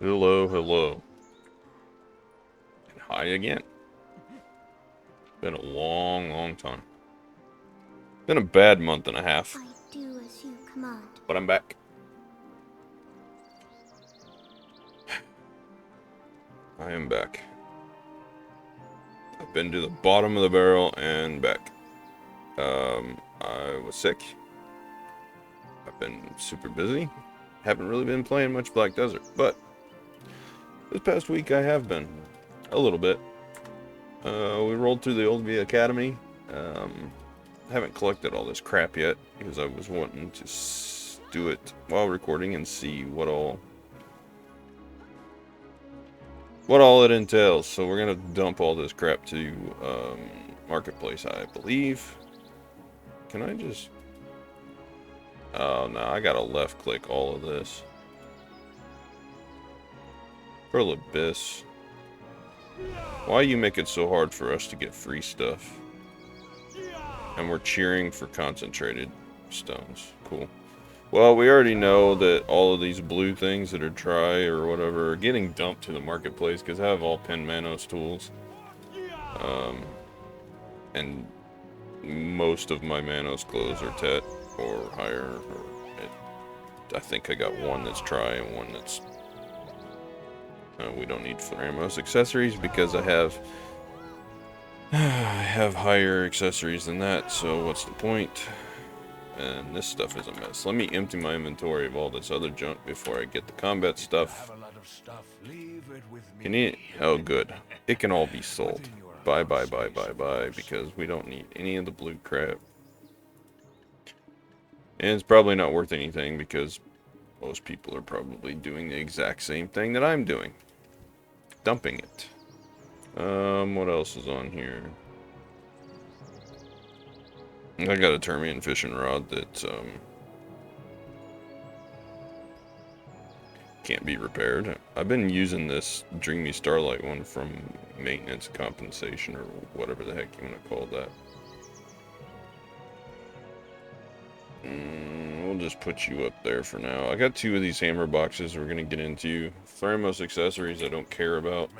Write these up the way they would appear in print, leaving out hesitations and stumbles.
Hello, hello. And hi again. Been a long, long time. Been a bad month and a half, I do as you command. but I'm back. I am back. I've been to the bottom of the barrel and back. I was sick. I've been super busy. Haven't really been playing much Black Desert, but this past week I have been. A little bit. We rolled through the Old V Academy. Haven't collected all this crap yet because I was wanting to do it while recording and see what all it entails. So we're gonna dump all this crap to marketplace, I believe. Can I just? Oh no, I gotta left click all of this. Pearl Abyss. Why you make it so hard for us to get free stuff? And we're cheering for concentrated stones. Cool. Well, we already know that all of these blue things that are tri or whatever are getting dumped to the marketplace because I have all Pen Manos tools. And most of my Manos clothes are Tet or higher. I think I got one that's tri and one that's... we don't need Ramos accessories because I have higher accessories than that, so what's the point? And this stuff is a mess. Let me empty my inventory of all this other junk before I get the combat stuff. Can you... Oh, good. It can all be sold. Bye, bye, bye, bye, bye, because we don't need any of the blue crap. And it's probably not worth anything because most people are probably doing the exact same thing that I'm doing. Dumping it. What else is on here? I got a Termian fishing rod that, can't be repaired. I've been using this Dreamy Starlight one from maintenance compensation or whatever the heck you want to call that. We'll just put you up there for now. I got two of these hammer boxes we're going to get into. Thermos accessories I don't care about.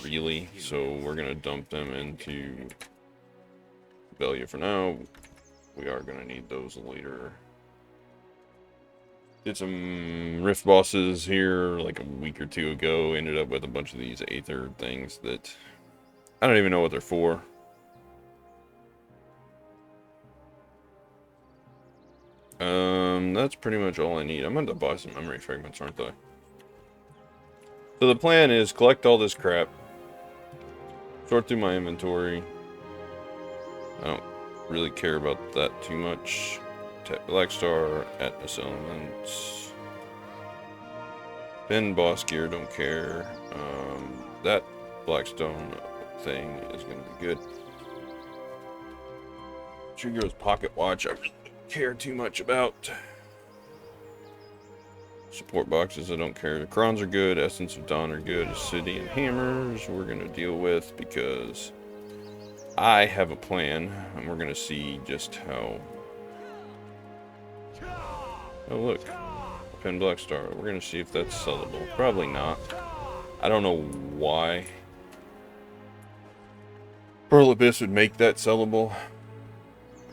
Really, so we're going to dump them into Belia for now. We are going to need those later. Did some rift bosses here like a week or two ago. Ended up with a bunch of these Aether things that I don't even know what they're for. That's pretty much all I need. I'm going to buy some memory fragments, aren't I? So the plan is collect all this crap, sort through my inventory. I don't really care about that too much. Blackstar, Atmos Elements. Then boss gear, don't care. That Blackstone thing is going to be good. Trigo's pocket watch, I really don't care too much about. Support boxes, I don't care. The Crons are good. Essence of Dawn are good. Acidian Hammers, we're going to deal with because I have a plan, and we're going to see just how... Oh, look. Pen Blackstar. We're going to see if that's sellable. Probably not. I don't know why Pearl Abyss would make that sellable.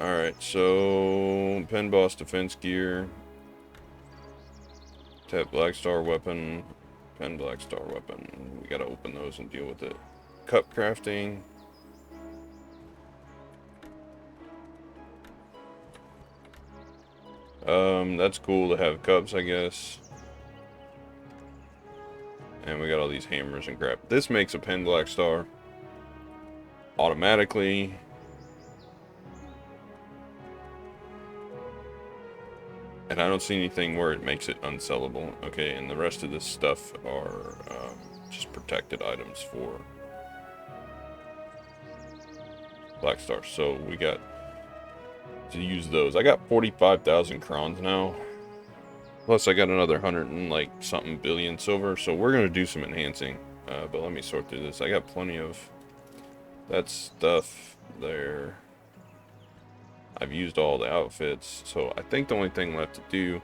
Alright, so... Pen Boss Defense Gear. Tap Blackstar Weapon. Pen Blackstar Weapon. We got to open those and deal with it. Cup Crafting. That's cool to have cups, I guess. And we got all these hammers and crap. This makes a Pen Blackstar automatically. And I don't see anything where it makes it unsellable. Okay, and the rest of this stuff are just protected items for Blackstar. So we got to use those. I got 45,000 crons now. Plus I got another 100 and like something billion silver. So we're going to do some enhancing. But let me sort through this. I got plenty of that stuff there. I've used all the outfits. So I think the only thing left to do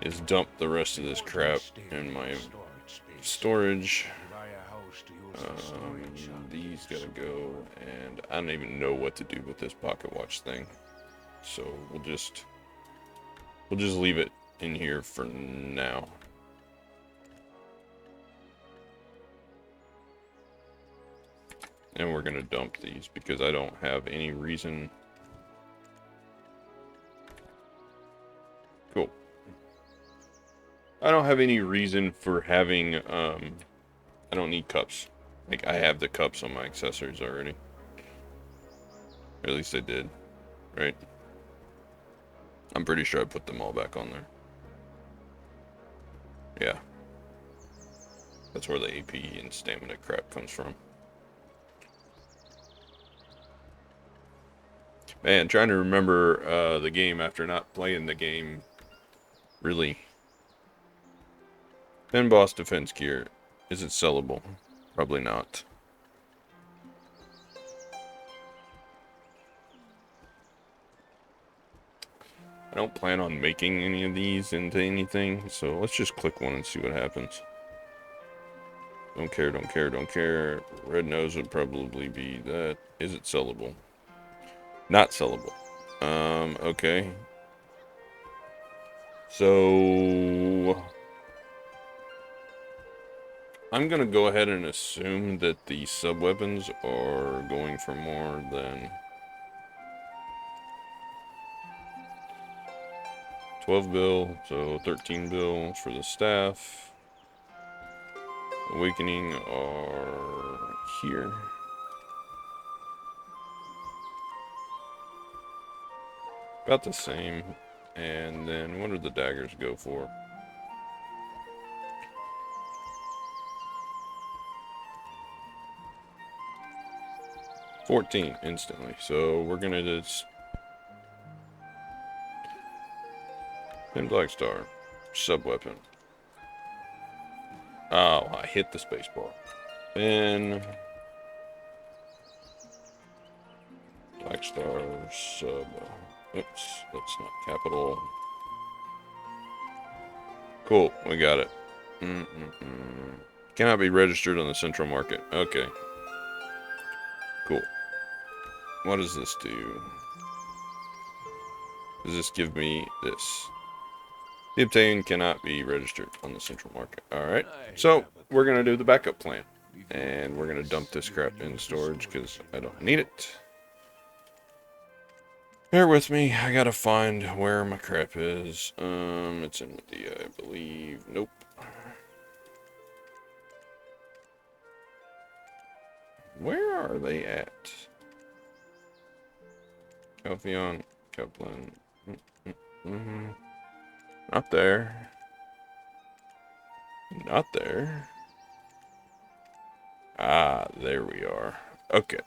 is dump the rest of this crap in my storage. These gotta go, and I don't even know what to do with this pocket watch thing. So we'll just leave it in here for now. And we're gonna dump these because I don't have any reason. Cool. I don't have any reason for having, I don't need cups. Like, I have the cups on my accessories already. Or at least I did, right? I'm pretty sure I put them all back on there. Yeah. That's where the AP and stamina crap comes from. Man, trying to remember the game after not playing the game. Really. Pin boss defense gear. Is it sellable? Probably not. I don't plan on making any of these into anything, so let's just click one and see what happens. Don't care, don't care, don't care. Red nose would probably be that. Is it sellable? Not sellable. Okay. So I'm gonna go ahead and assume that the sub-weapons are going for more than 12 bill, so 13 bill for the staff. Awakening are here. About the same. And then what do the daggers go for? $14 instantly. So we're gonna just pin Blackstar. Sub-weapon. Oh, I hit the spacebar. Pin Blackstar sub. Oops, that's not capital. Cool, we got it. Cannot be registered on the central market. Okay. Cool. What does this do? Does this give me this? The obtained cannot be registered on the central market. Alright. So, we're going to do the backup plan. And we're going to dump this crap in storage because I don't need it. Bear with me. I got to find where my crap is. It's in the, I believe. Nope. Where are they at? Calpheon, Kaplan. Not there. Not there. Ah, there we are. Okay.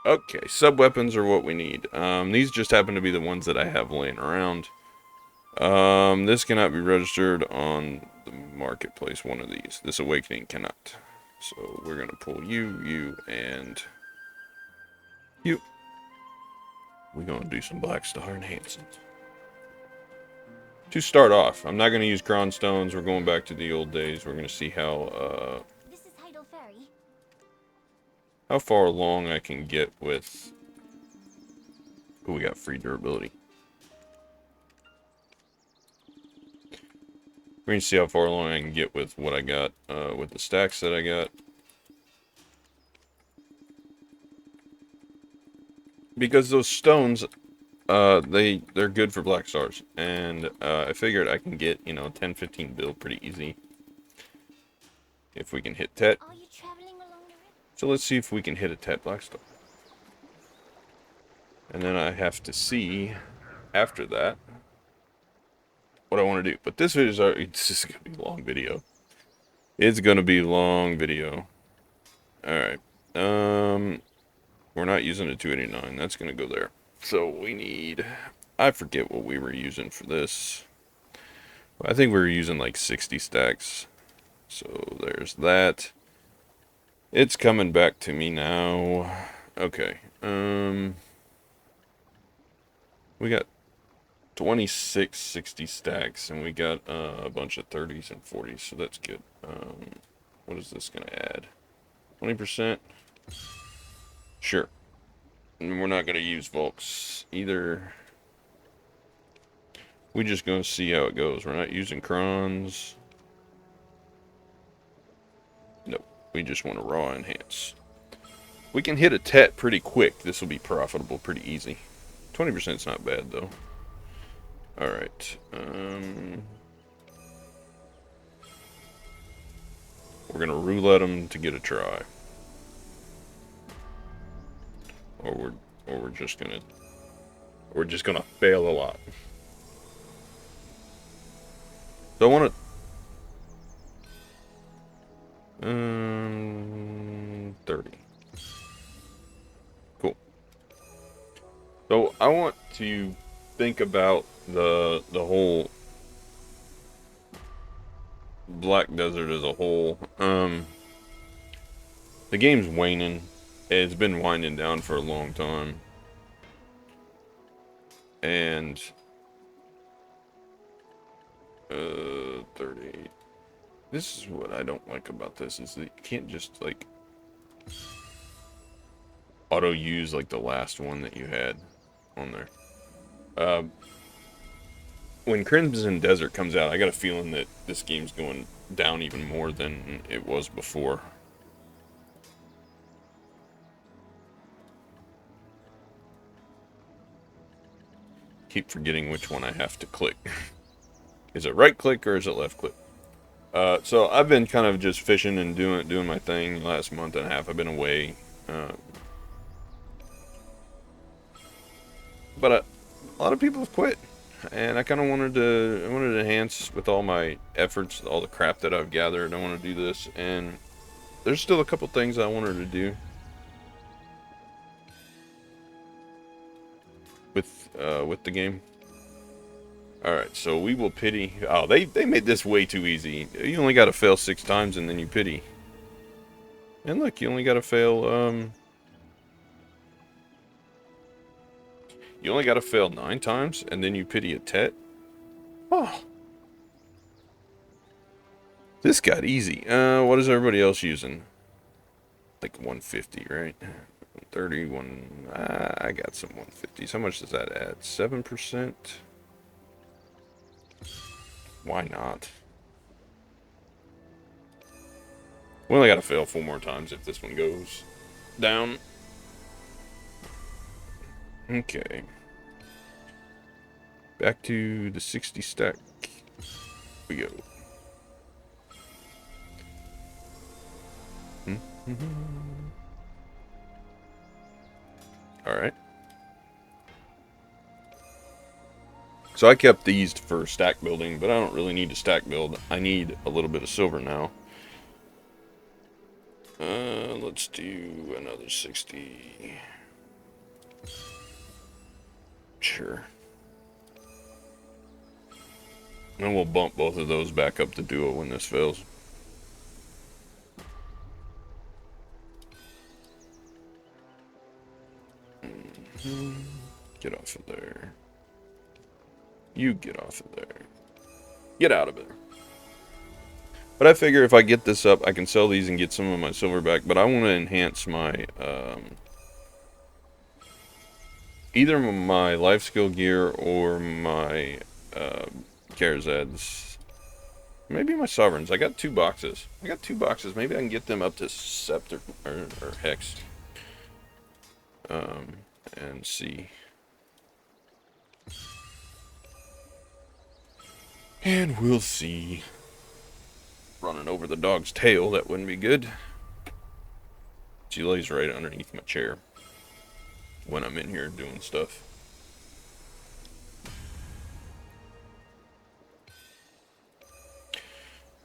Okay, sub-weapons are what we need. These just happen to be the ones that I have laying around. This cannot be registered on the marketplace, one of these. This awakening cannot. So we're going to pull you, and you. We're going to do some Blackstar enhancements. To start off, I'm not going to use Cron Stones. We're going back to the old days. We're going to see how far along I can get with... Oh, we got free durability. We're going to see how far along I can get with what I got, with the stacks that I got. Because those stones, they're good for Black Stars. And I figured I can get, 10, 15 build pretty easy. If we can hit Tet. So let's see if we can hit a Tet Blackstar. And then I have to see, after that, what I want to do. But this is going to be a long video. It's going to be a long video. Alright. We're not using a 289. That's going to go there. So we need... I forget what we were using for this. I think we were using like 60 stacks. So there's that. It's coming back to me now. Okay. We got 26 60 stacks, and we got a bunch of 30s and 40s, so that's good. What is this going to add? 20%? Sure. And we're not going to use Volks either. We're just going to see how it goes. We're not using crons. Nope. We just want to raw enhance. We can hit a tet pretty quick. This will be profitable pretty easy. 20% is not bad, though. Alright. We're going to roulette them to get a try. Or we're just going to... We're just going to fail a lot. So I want to... 30. Cool. So I want to think about the whole Black Desert as a whole. The game's waning. It's been winding down for a long time. And 38. This is what I don't like about this, is that you can't just like auto use like the last one that you had on there. When Crimson Desert comes out, I got a feeling that this game's going down even more than it was before. Keep forgetting which one I have to click. Is it right click or is it left click? So I've been kind of just fishing and doing my thing. Last month and a half I've been away. But a lot of people have quit. And I kind of wanted to enhance with all my efforts, all the crap that I've gathered. I want to do this, and there's still a couple things I wanted to do with the game. All right, so we will pity. Oh, they made this way too easy. You only got to fail 6 times, and then you pity. And look, you only got to fail. You only got to fail 9 times, and then you pity a tet. Oh. This got easy. What is everybody else using? Like 150, right? 31. I got some 150s. How much does that add? 7%? Why not? We only got to fail 4 more times if this one goes down. Okay. Back to the 60 stack. We go. Alright. So I kept these for stack building, but I don't really need to stack build. I need a little bit of silver now. Let's do another 60. Sure. And we'll bump both of those back up to duo when this fails. Get off of there. You get off of there. Get out of it. But I figure if I get this up, I can sell these and get some of my silver back. But I want to enhance my, either my life skill gear or my, Karazad's. Maybe my sovereigns. I got 2 boxes. Maybe I can get them up to Scepter or Hex. And see. And we'll see. Running over the dog's tail, that wouldn't be good. She lays right underneath my chair when I'm in here doing stuff.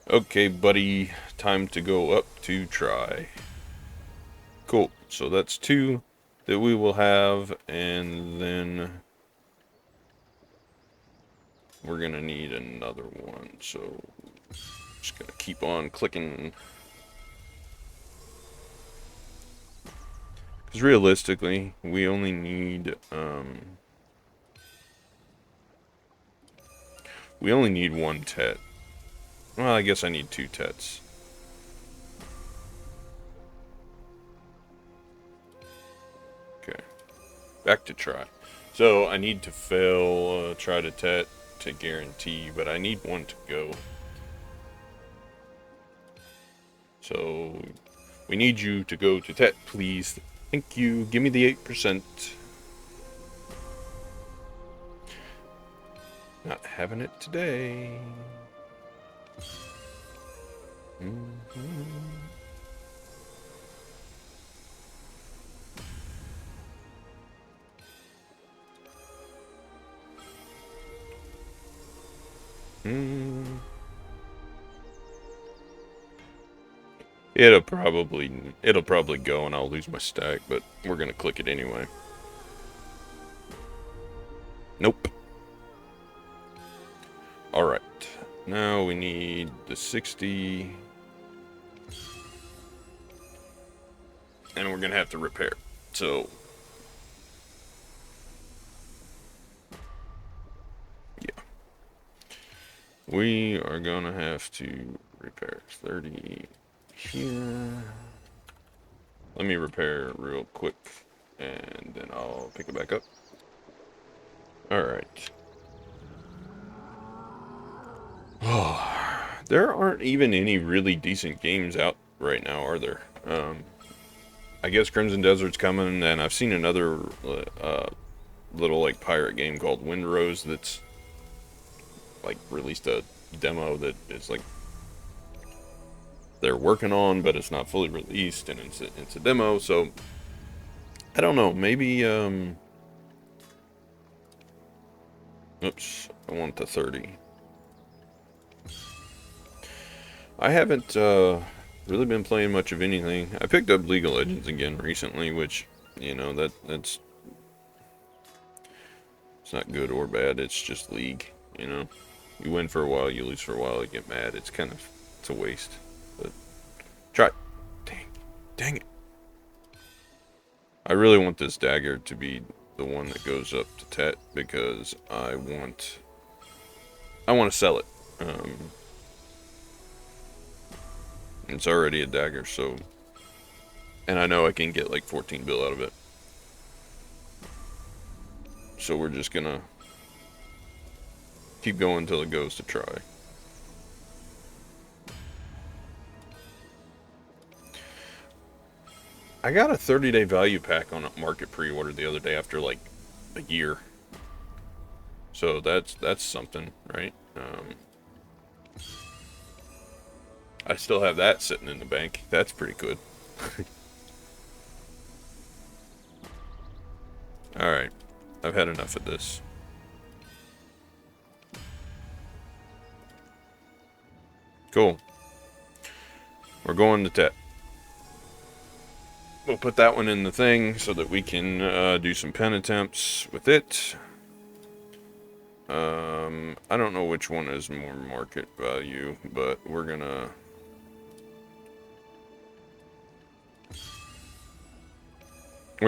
Okay, buddy, time to go up to try. Cool, so that's 2 that we will have, and then we're gonna need another one, so just gonna keep on clicking. Because realistically, we only need, We only need one tet. Well, I guess I need 2 tets. Okay. Back to try. So I need to fail try to tet to guarantee, but I need one to go. So we need you to go to tet, please. Thank you. Give me the 8%. Not having it today. It'll probably go and I'll lose my stack, but we're gonna click it anyway. Nope. Alright. Now we need the 60. And we're gonna have to repair. So yeah. We are gonna have to repair 30 here. Let me repair real quick and then I'll pick it back up. Alright. Oh, there aren't even any really decent games out right now, are there? I guess Crimson Desert's coming, and I've seen another little like pirate game called Windrose that's like released a demo that is like they're working on, but it's not fully released, and it's a demo. So I don't know. Maybe oops, I want the 30. I haven't really been playing much of anything. I picked up League of Legends again recently, which, you know, that's it's not good or bad. It's just League, you know. You win for a while, you lose for a while, you get mad. It's a waste. But try. Dang it. I really want this dagger to be the one that goes up to Tet because I want to sell it. It's already a dagger, so, and I know I can get like 14 bill out of it. So we're just gonna keep going until it goes to try. I got a 30-day value pack on a market pre-order the other day after like a year. So that's something, right? I still have that sitting in the bank. That's pretty good. Alright. I've had enough of this. Cool. We're going to Tet. We'll put that one in the thing so that we can do some pen attempts with it. I don't know which one is more market value, but we're gonna...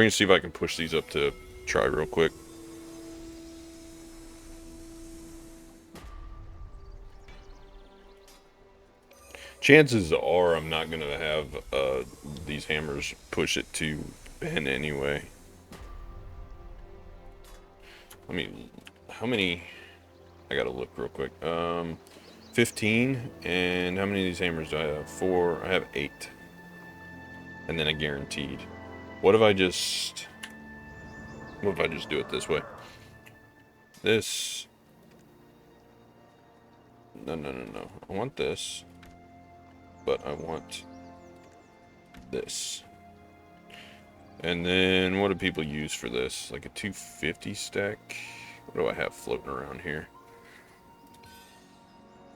see if I can push these up to try real quick. Chances are I'm not gonna have these hammers push it to pen anyway. I mean, how many? I gotta look real quick. 15, and how many of these hammers do I have? 4. I have 8, and then a guaranteed. What if I just do it this way? This. No. I want this, but I want this. And then what do people use for this? Like a 250 stack? What do I have floating around here?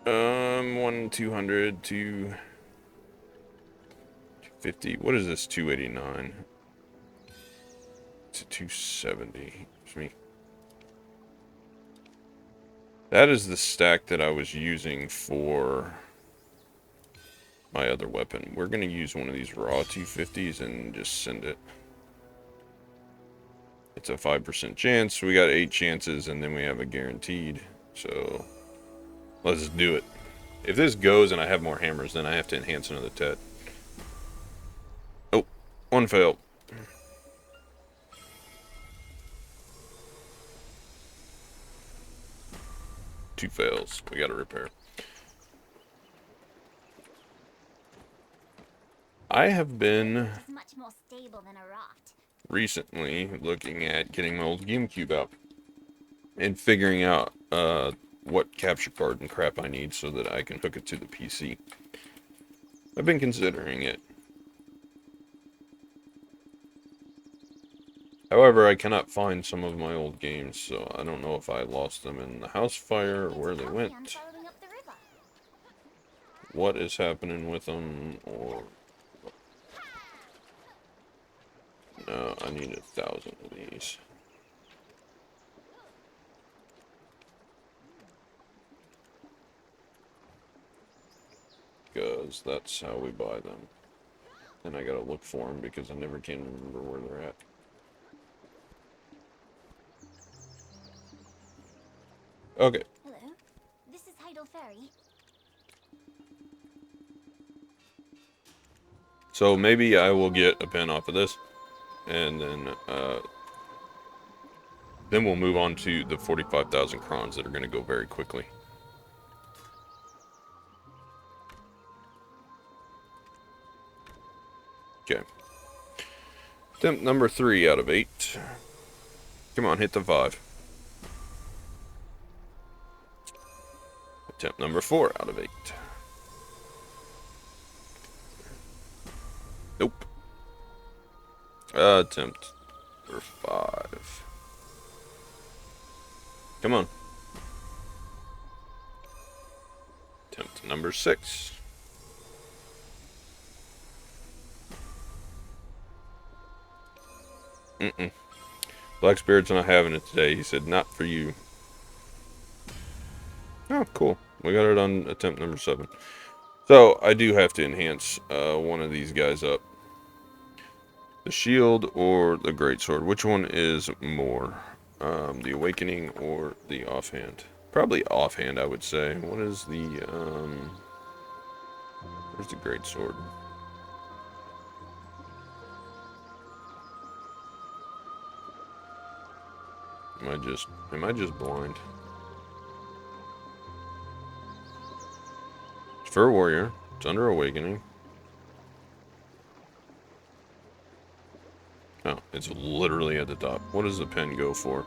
1 200, 250. What is this? 289. It's a 270. It's me. That is the stack that I was using for my other weapon. We're gonna use one of these raw 250s and just send it. It's a 5% chance. We got 8 chances, and then we have a guaranteed. So Let's do it. If this goes and I have more hammers, then I have to enhance another Tet. Oh, one failed. Two fails. We gotta repair. I have been much more stable than a raft. Recently looking at getting my old GameCube out and figuring out what capture card and crap I need so that I can hook it to the PC. I've been considering it. However, I cannot find some of my old games, so I don't know if I lost them in the house fire or where they went. What is happening with them, or... No, I need 1,000 of these. Because that's how we buy them. And I gotta look for them because I never can remember where they're at. Okay. Hello, this is Heidel Ferry. So maybe I will get a pen off of this, and then we'll move on to the 45,000 crons that are going to go very quickly. Okay. Attempt number 3 out of 8. Come on, hit the 5. Attempt number 4 out of 8. Nope. Attempt number 5. Come on. Attempt number 6. Blackspirit's not having it today. He said, not for you. Oh, cool. We got it on attempt number 7. So, I do have to enhance one of these guys up. The shield or the greatsword. Which one is more? The awakening or the offhand? Probably offhand, I would say. What is the, where's the greatsword? Am I just blind? It's for a warrior. It's under awakening. Oh, it's literally at the top. What does the pen go for?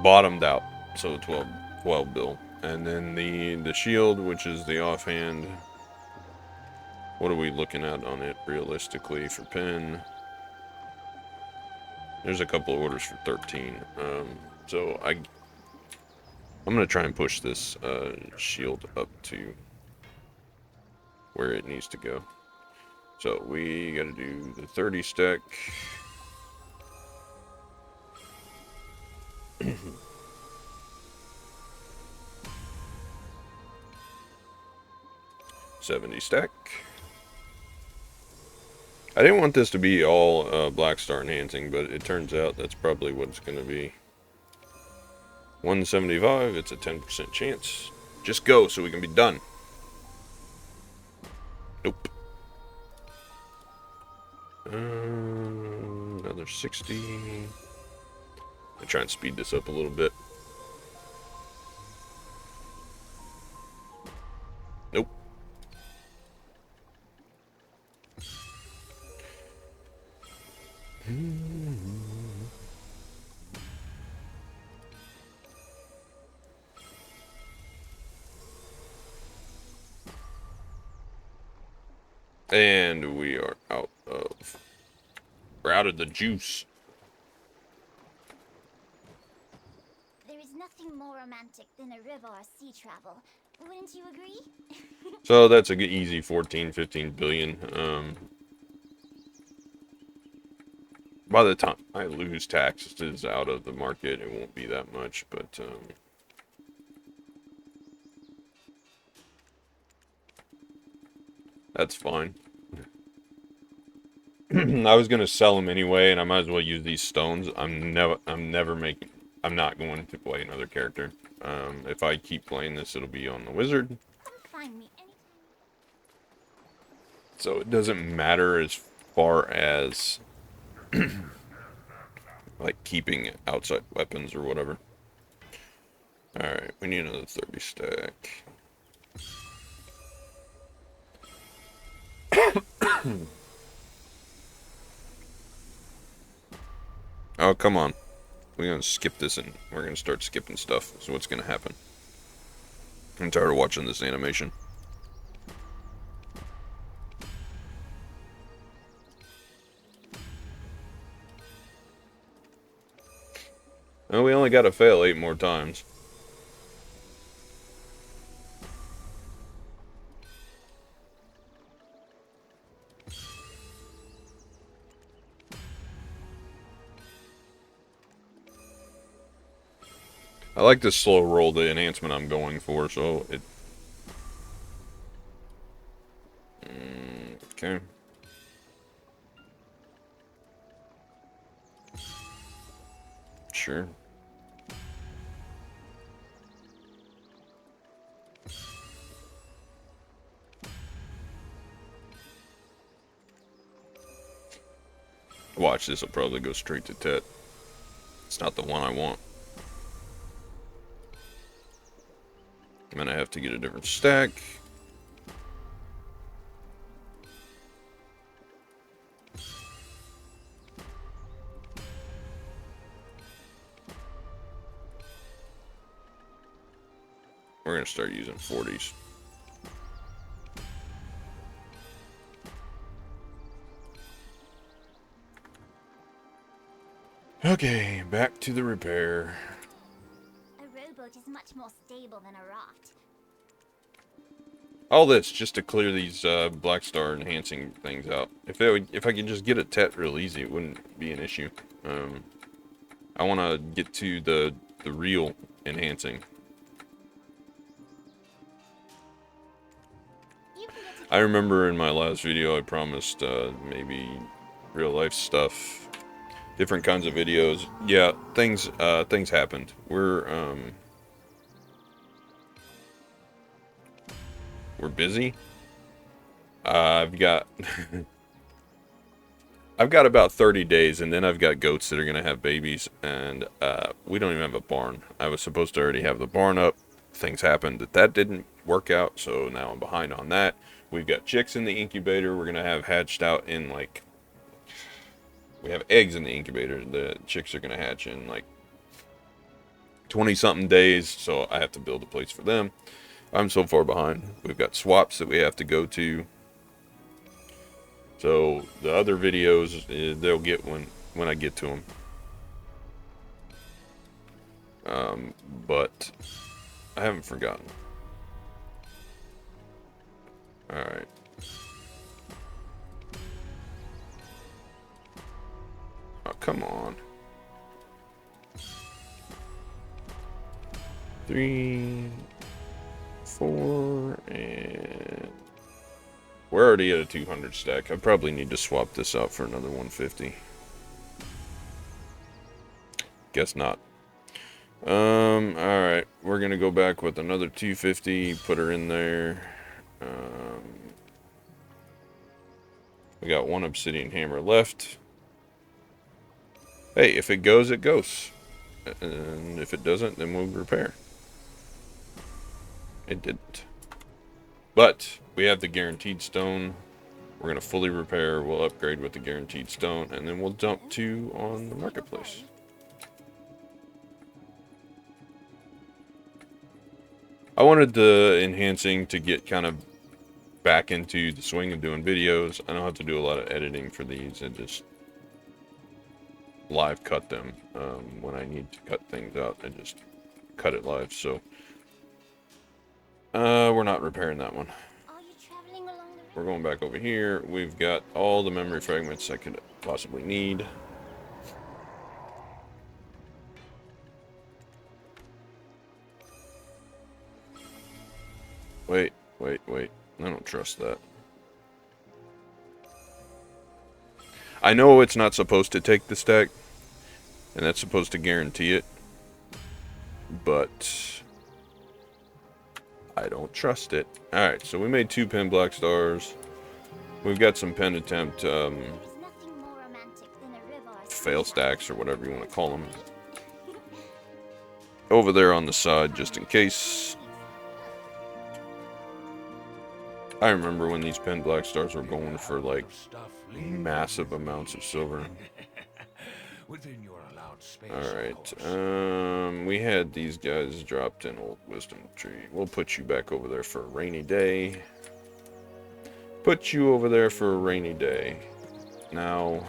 Bottomed out. So 12 bill. And then the shield, which is the offhand. What are we looking at on it realistically for pen? There's a couple of orders for 13. So I'm gonna try and push this shield up to where it needs to go. So we gotta do the 30 stack. 70 stack. I didn't want this to be all Blackstar enhancing, but it turns out that's probably what it's going to be. 175, it's a 10% chance. Just go so we can be done. Nope. Another 60. I try and speed this up a little bit. Nope. And we are out of... We're out of the juice. There is nothing more romantic than a river or sea travel. Wouldn't you agree? So that's a easy 14, 15 billion. By the time I lose taxes out of the market, it won't be that much, but that's fine. I was gonna sell them anyway, and I might as well use these stones. I'm not going to play another character. If I keep playing this, it'll be on the wizard. Come find me anytime. So it doesn't matter as far as like keeping outside weapons or whatever. Alright, we need another 30 stack. Oh, come on. We're gonna skip this and we're gonna start skipping stuff. So what's gonna happen? I'm tired of watching this animation. Oh, we only gotta fail 8 more times. I like this slow roll, the enhancement I'm going for, so it... Okay. Sure. Watch, this will probably go straight to Tet. It's not the one I want. I'm gonna have to get a different stack. We're gonna start using 40s. Okay, back to the repair. A rowboat is much more stable than a raft. All this just to clear these Blackstar enhancing things out. If I could just get a Tet real easy, it wouldn't be an issue. I want to get to the real enhancing. I remember in my last video I promised maybe real life stuff, different kinds of videos. Yeah, things happened. We're busy. I've got I've got about 30 days, and then I've got goats that are gonna have babies, and we don't even have a barn. I was supposed to already have the barn up. Things happened that didn't work out, so now I'm behind on that. We've got chicks in the incubator. We're gonna have hatched out in like, we have eggs in the incubator. The chicks are gonna hatch in like 20 something days, so I have to build a place for them. I'm so far behind. We've got swaps that we have to go to. So the other videos, they'll get when I get to them. But I haven't forgotten. Alright. Oh, come on. 3, 4, and... We're already at a 200 stack. I probably need to swap this out for another 150. Guess not. Alright. We're gonna go back with another 250, put her in there. We got one obsidian hammer left. Hey, if it goes, it goes. And if it doesn't, then we'll repair. It didn't. But we have the guaranteed stone. We're going to fully repair. We'll upgrade with the guaranteed stone. And then we'll dump 2 on the marketplace. I wanted the enhancing to get kind of back into the swing of doing videos. I don't have to do a lot of editing for these. I just live cut them. When I need to cut things out, I just cut it live. So we're not repairing that one. Are you traveling along the We're going back over here. We've got all the memory fragments I could possibly need. Wait. I don't trust that. I know it's not supposed to take the stack, and that's supposed to guarantee it, but I don't trust it. Alright, so we made 2 pen black stars. We've got some pen attempt fail stacks or whatever you want to call them over there on the side just in case. I remember when these pen black stars were going for like massive amounts of silver. Alright, we had these guys dropped in Old Wisdom Tree. We'll put you back over there for a rainy day. Put you over there for a rainy day. Now,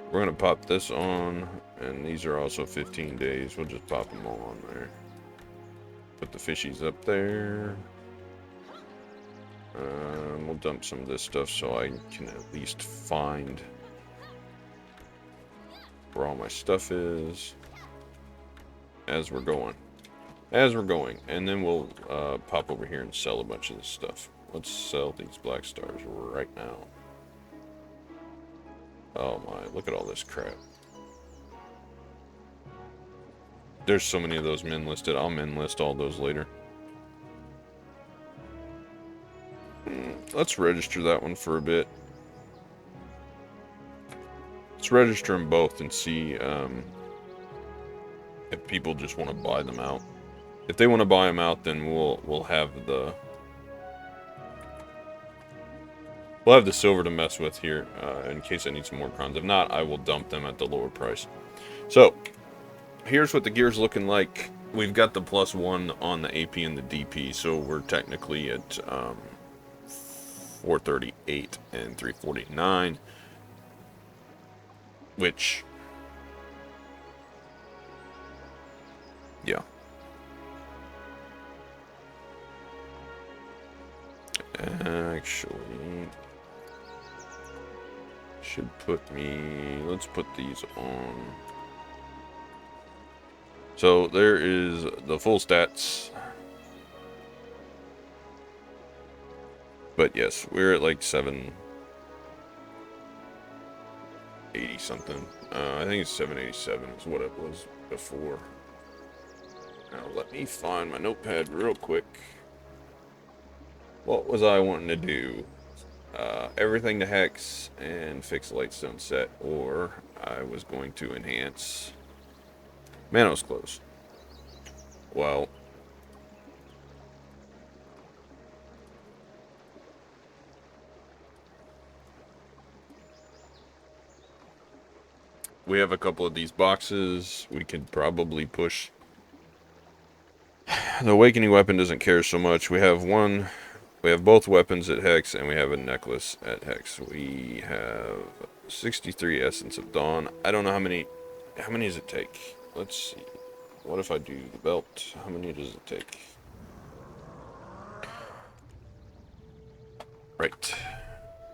we're going to pop this on, and these are also 15 days. We'll just pop them all on there. Put the fishies up there. We'll dump some of this stuff so I can at least find where all my stuff is as we're going. And then we'll pop over here and sell a bunch of this stuff. Let's sell these black stars right now. Oh my, look at all this crap. There's so many of those min listed. I'll min list all those later. Let's register that one for a bit. Let's register them both and see if people just want to buy them out. If they want to buy them out, then we'll have the silver to mess with here in case I need some more crowns. If not, I will dump them at the lower price. So here's what the gear's looking like. We've got the +1 on the AP and the DP, so we're technically at 438 and 349, which, yeah. Actually, should put me, let's put these on. So there is the full stats. But yes, we're at like 780 something. I think it's 787 is what it was before. Now let me find my notepad real quick. What was I wanting to do? Everything to hex and fix Lightstone set, or I was going to enhance Manos Close. Well, we have a couple of these boxes. We could probably push. The Awakening weapon doesn't care so much. We have both weapons at Hex, and we have a necklace at Hex. We have 63 Essence of Dawn. I don't know how many does it take? Let's see. What if I do the belt? How many does it take? Right.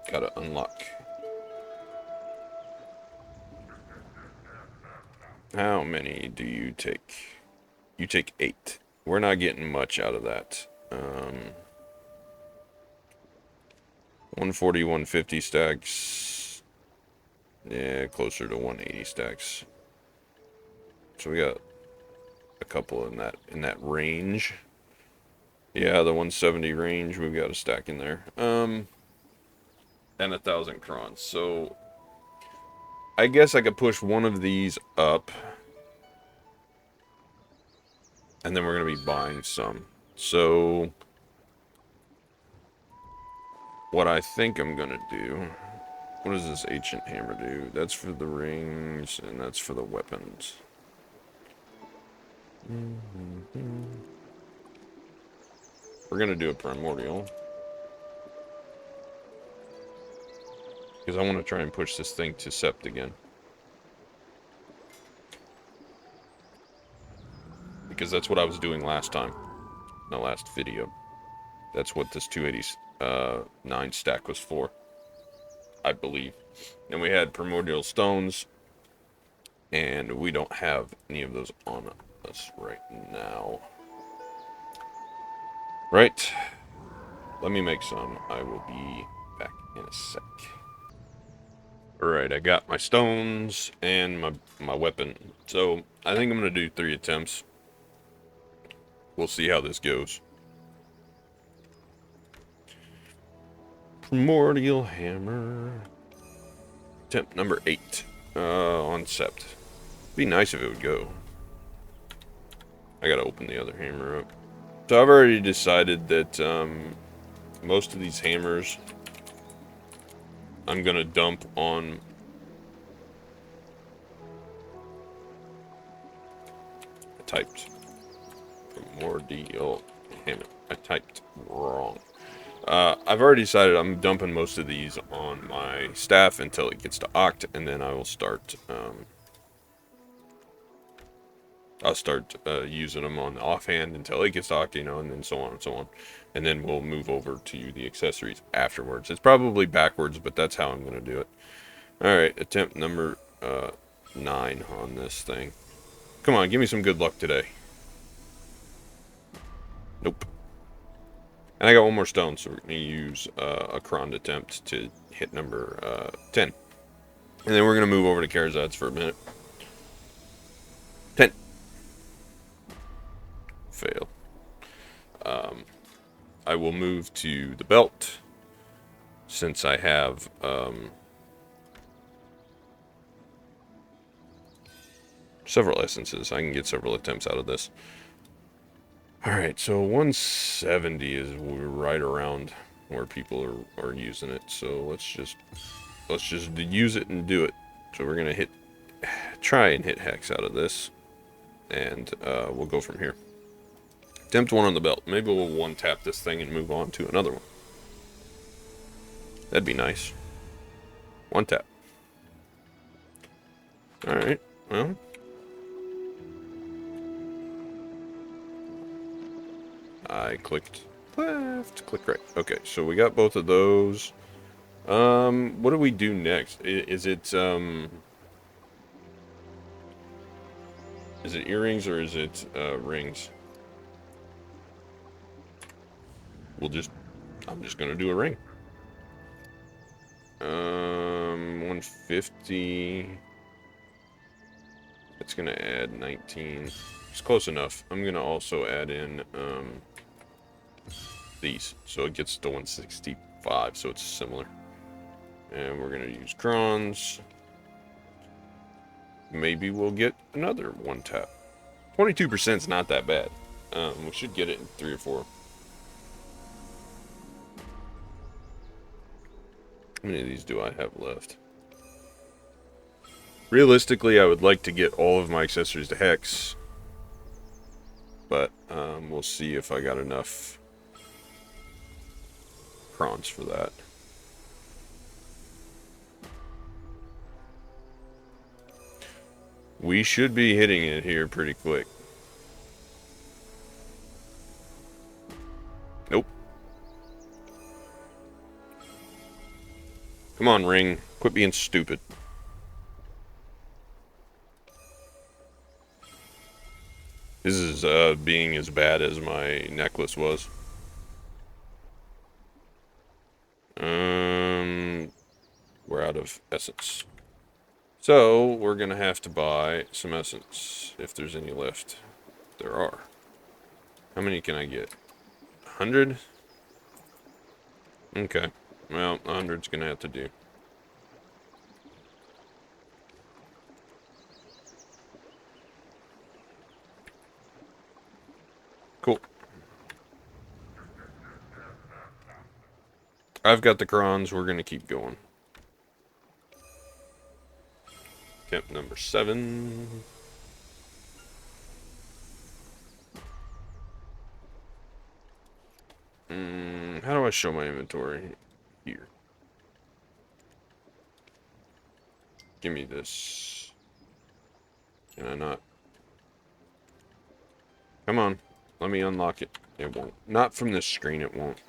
Gotta unlock. How many do you take? You take 8. We're not getting much out of that. 140, 150 stacks. Yeah, closer to 180 stacks. So we got a couple in that range. Yeah, the 170 range, we've got a stack in there. And 1,000 crons. So I guess I could push one of these up. And then we're going to be buying some. So what I think I'm going to do... What does this Ancient Hammer do? That's for the rings, and that's for the weapons. We're going to do a Primordial. Because I want to try and push this thing to Sept again. Because that's what I was doing last time. In the last video. That's what this 289 stack was for. I believe. And we had Primordial Stones. And we don't have any of those on us right now. Right. Let me make some. I will be back in a sec. Alright, I got my stones and my weapon. So, I think I'm going to do 3 attempts. we'll see how this goes. Primordial hammer. Attempt number 8 on Sept. Be nice if it would go. I gotta open the other hammer up. So I've already decided that most of these hammers I'm gonna dump on I typed primordial hammer. I typed wrong. I've already decided I'm dumping most of these on my staff until it gets to Oct, and then I will start using them on the offhand until it gets to Oct, and then so on and so on. And then we'll move over to the accessories afterwards. It's probably backwards, but that's how I'm going to do it. Alright, attempt number 9 on this thing. Come on, give me some good luck today. Nope. And I got one more stone, so we're going to use a cron attempt to hit number 10. And then we're going to move over to Karazad's for a minute. 10. Fail. I will move to the belt, since I have several essences. I can get several attempts out of this. Alright, so 170 is right around where people are using it. So let's just use it and do it. So we're gonna try and hit hex out of this, and we'll go from here. Attempt 1 on the belt. Maybe we'll one tap this thing and move on to another one. That'd be nice. One tap. Alright, well. I clicked left, click right. Okay, so we got both of those. What do we do next? Is it earrings or is it rings? I'm just gonna do a ring. 150. It's gonna add 19. It's close enough. I'm gonna also add in these, so it gets to 165, so it's similar. And we're gonna use crons. Maybe we'll get another one tap. 22% is not that bad. We should get it in 3 or 4. How many of these do I have left? Realistically, I would like to get all of my accessories to hex, but we'll see if I got enough crons for that. We should be hitting it here pretty quick. Nope. Come on, ring. Quit being stupid. This is being as bad as my necklace was. We're out of essence. So, we're going to have to buy some essence, if there's any left. There are. How many can I get? 100? Okay. Well, 100's going to have to do. Cool. I've got the crons. We're going to keep going. Camp number 7. How do I show my inventory? Here. Give me this. Can I not? Come on. Let me unlock it. It won't. Not from this screen, it won't.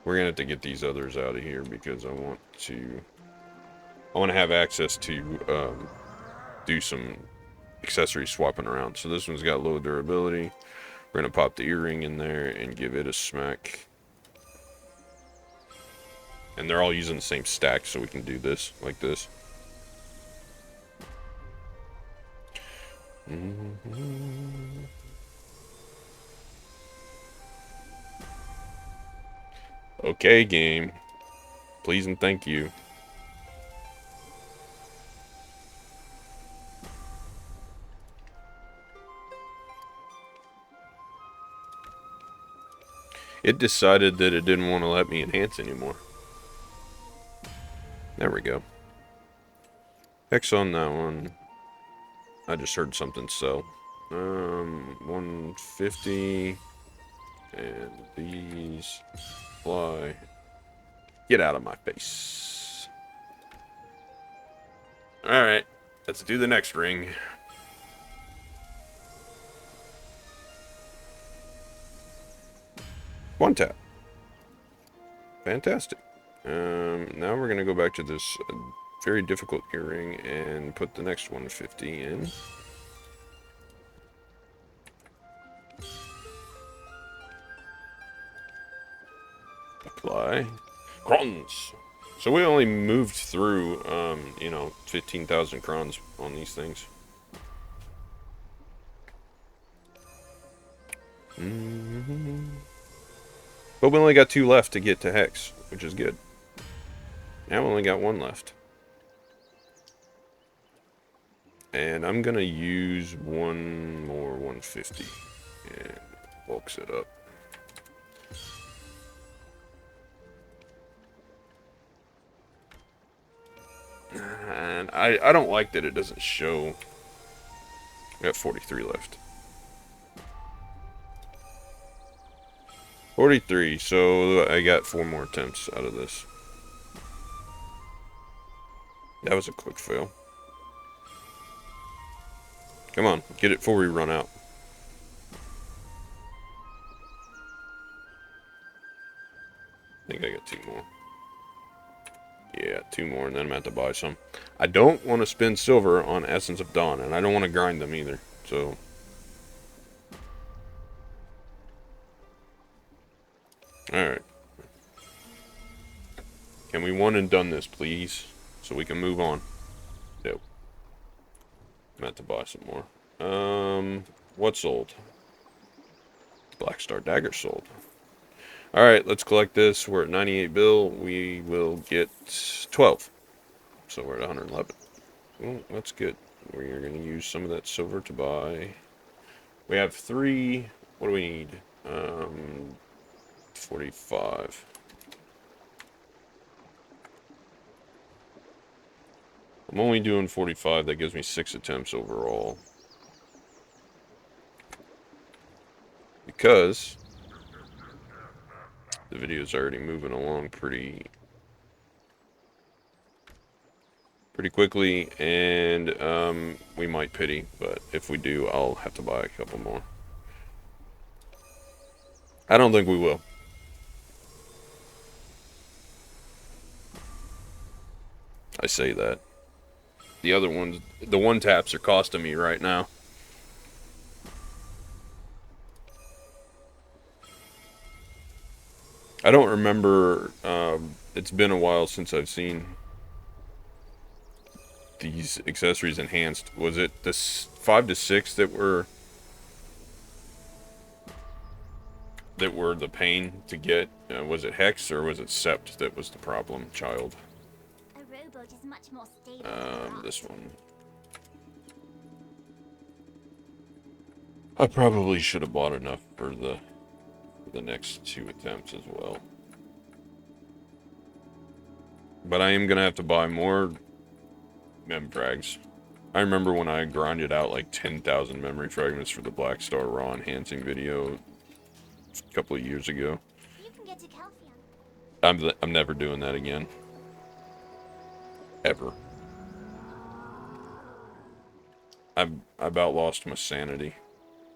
We're gonna have to get these others out of here because I want to have access to do some accessory swapping around. So this one's got low durability. We're gonna pop the earring in there and give it a smack. And they're all using the same stack, so we can do this like this. Mhm. Okay, game. Please and thank you. It decided that it didn't want to let me enhance anymore. There we go. X on that one. I just heard something sell. 150. And these fly. Get out of my face. Alright. Let's do the next ring. One tap. Fantastic. Now we're going to go back to this very difficult earring and put the next 150 in. Apply. Crons! So we only moved through, 15,000 crons on these things. But we only got 2 left to get to Hex, which is good. Now we only got 1 left. And I'm going to use one more 150 and bulks it up. And I don't like that it doesn't show. We got 43 left. 43, so I got 4 more attempts out of this. That was a quick fail. Come on, get it before we run out. I think I got 2 more. Yeah, 2 more, and then I'm going to have to buy some. I don't want to spend silver on Essence of Dawn, and I don't want to grind them either, so... Alright. Can we one and done this, please? So we can move on. Nope. I'm going to have to buy some more. What sold? Blackstar Dagger sold. Alright, let's collect this. We're at 98 bill. We will get 12. So we're at 111. Well, that's good. We're going to use some of that silver to buy. We have 3. What do we need? 45. I'm only doing 45. That gives me 6 attempts overall. Because the video is already moving along pretty quickly, and we might pity, but if we do, I'll have to buy a couple more. I don't think we will. I say that. The other ones, the 1-taps are costing me right now. I don't remember, it's been a while since I've seen these accessories enhanced. Was it the 5 to 6 that were the pain to get? Was it Hex or was it Sept that was the problem child? A rowboat is much more stable than a raft. This one. I probably should have bought enough for the next 2 attempts as well. But I am gonna have to buy more mem frags. I remember when I grinded out like 10,000 memory fragments for the Blackstar Raw enhancing video a couple of years ago. You can get to Calphion. I'm never doing that again. Ever. I about lost my sanity.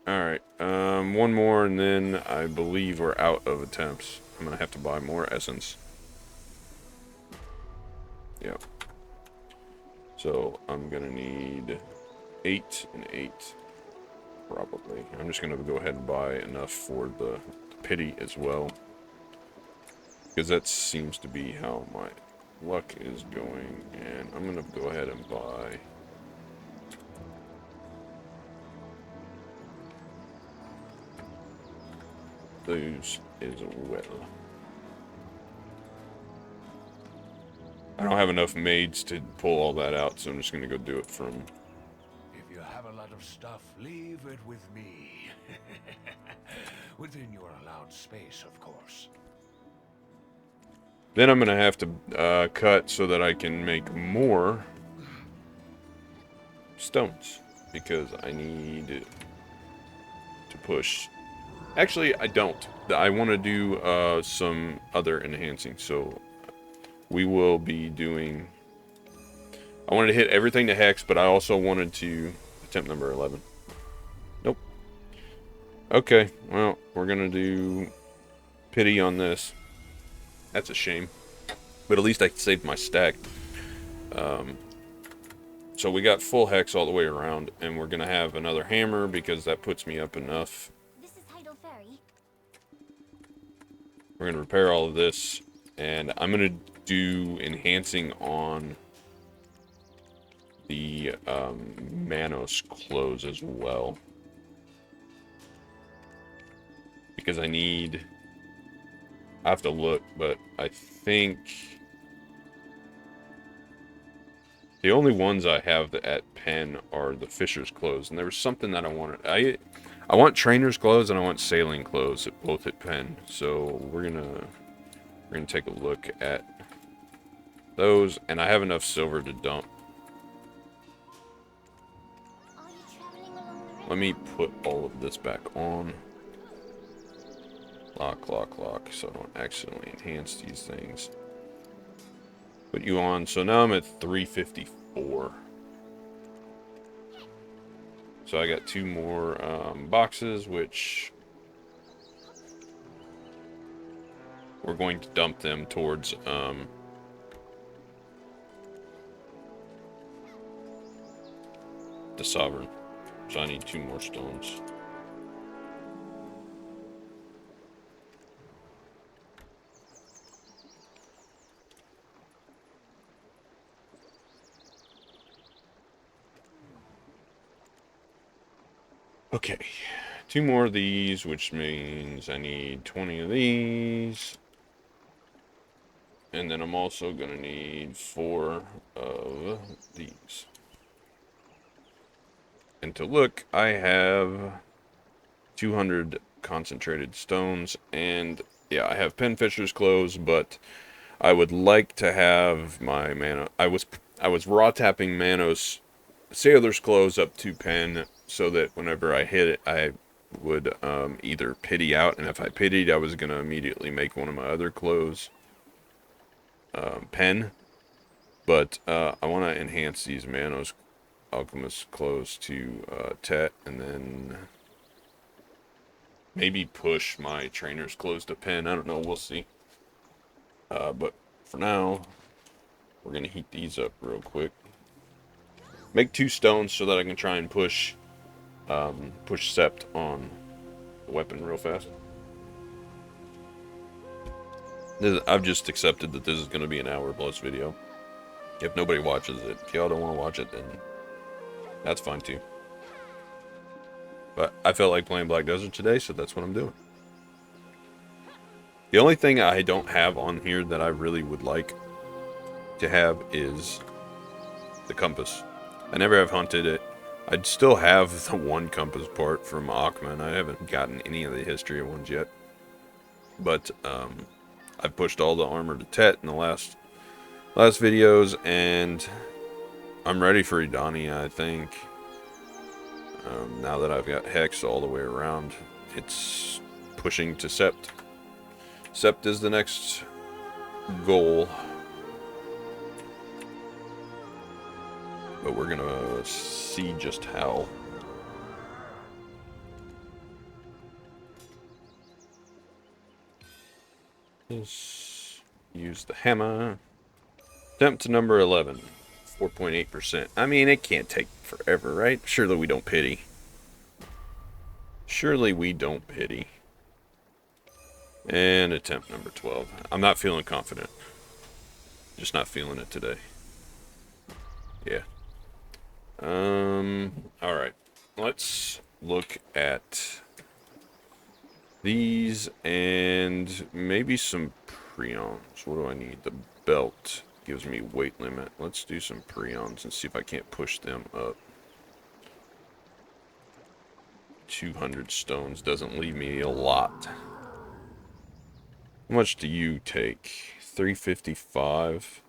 Alright, one more and then I believe we're out of attempts. I'm gonna have to buy more essence. Yep. So I'm gonna need 8 and 8. Probably. I'm just gonna go ahead and buy enough for the pity as well. Because that seems to be how my luck is going. And I'm gonna go ahead and buy those as well. I don't have enough maids to pull all that out, so I'm just going to go do it from... If you have a lot of stuff, leave it with me. Within your allowed space, of course. Then I'm going to have to cut so that I can make more stones, because I need to push. Actually, I don't. I want to do some other enhancing, so we will be doing... I wanted to hit everything to hex, but I also wanted to... Attempt number 11. Nope. Okay, well, we're going to do pity on this. That's a shame. But at least I saved my stack. So we got full hex all the way around, and we're going to have another hammer because that puts me up enough. This is Tidal Ferry. We're going to repair all of this, and I'm going to do enhancing on the Manos clothes as well. Because I have to look, but I think the only ones I have at Penn are the Fisher's clothes, and there was something that I wanted. I want trainer's clothes and I want sailing clothes both at Penn. So we're gonna take a look at those, and I have enough silver to dump. Are you traveling along the river? Let me put all of this back on. Lock, so I don't accidentally enhance these things. Put you on, so now I'm at 354. So I got 2 more boxes, which we're going to dump them towards the Sovereign. So I need 2 more stones. Okay, 2 more of these, which means I need 20 of these. And then I'm also going to need 4 of these. And to look, I have 200 concentrated stones. And yeah, I have Penfisher's clothes, but I would like to have my Manos. I was raw tapping Manos Sailor's clothes up to Pen, so that whenever I hit it, I would either pity out, and if I pitied, I was going to immediately make one of my other clothes Pen. But I want to enhance these Manos Alchemist clothes to Tet, and then maybe push my trainer's clothes to Pen. I don't know, we'll see. But for now, we're going to heat these up real quick. Make 2 stones so that I can try and push Sept on the weapon real fast. I've just accepted that this is going to be an hour plus video. If nobody watches it, if y'all don't want to watch it, then that's fine too. But I felt like playing Black Desert today, so that's what I'm doing. The only thing I don't have on here that I really would like to have is the compass. I never have hunted it. I'd still have the 1 compass part from Akhman. I haven't gotten any of the history ones yet. But I've pushed all the armor to Tet in the last videos, and I'm ready for Idania, I think. Now that I've got Hex all the way around, it's pushing to Sept. Sept is the next goal. But we're gonna see just how. Let's use the hammer. Attempt to number 11. 4.8%. I mean, it can't take forever, right? Surely we don't pity. Surely we don't pity. And attempt number 12. I'm not feeling confident. Just not feeling it today. Yeah. Alright. Let's look at These and maybe some prions. What do I need? The belt gives me weight limit. Let's do some prions and see if I can't push them up. 200 stones doesn't leave me a lot. How much do you take? 355.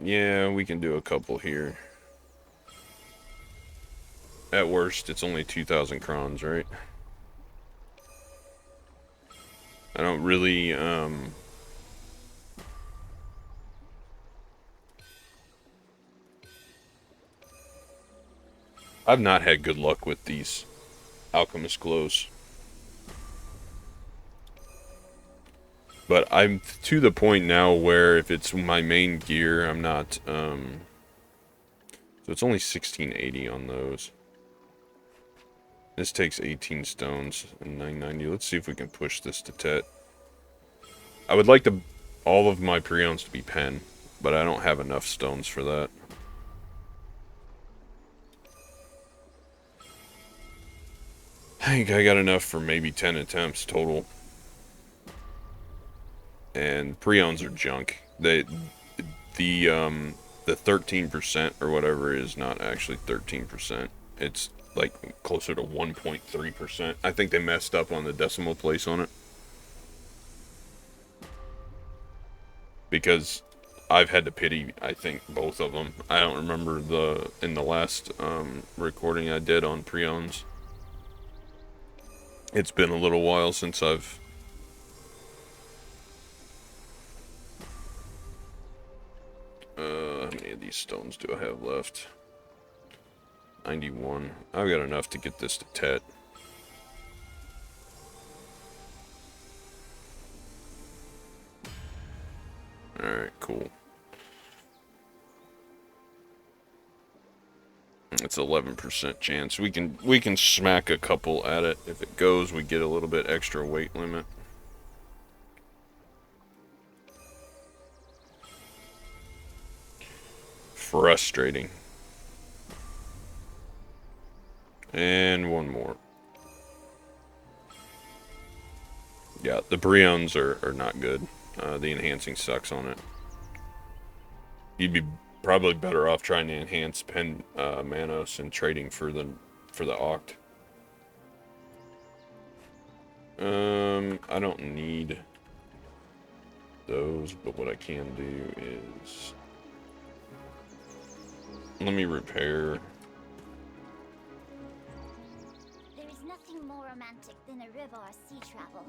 Yeah, we can do a couple here. At worst, it's only 2,000 crons, right? I don't really, I've not had good luck with these alchemist glows. But I'm to the point now where if it's my main gear, I'm not, so it's only 1680 on those. This takes 18 stones and 990. Let's see if we can push this to Tet. I would like all of my prions to be pen, but I don't have enough stones for that. I think I got enough for maybe 10 attempts total. And prions are junk. The 13% or whatever is not actually 13%. It's like closer to 1.3%. I think they messed up on the decimal place on it. Because I've had to pity, I think, both of them. I don't remember in the last recording I did on prions. It's been a little while since I've... how many of these stones do I have left? 91. I've got enough to get this to Tet. Alright, cool. It's 11% chance. We can smack a couple at it. If it goes, we get a little bit extra weight limit. Frustrating. And one more. Yeah, the prions are not good. The enhancing sucks on it. You'd be probably better off trying to enhance pen Manos and trading for the Oct. I don't need those, but what I can do is let me repair. There is nothing more romantic than a river or sea travel.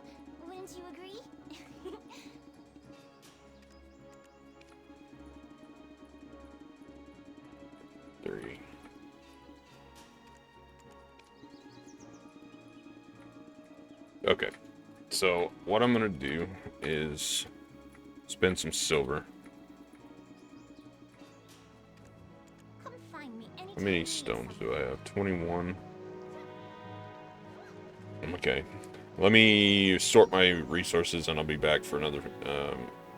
Wouldn't you agree? 3. Okay, so what I'm gonna do is spend some silver. Come find me anytime How many you need stones something. do I have? 21. Okay, let me sort my resources and I'll be back for another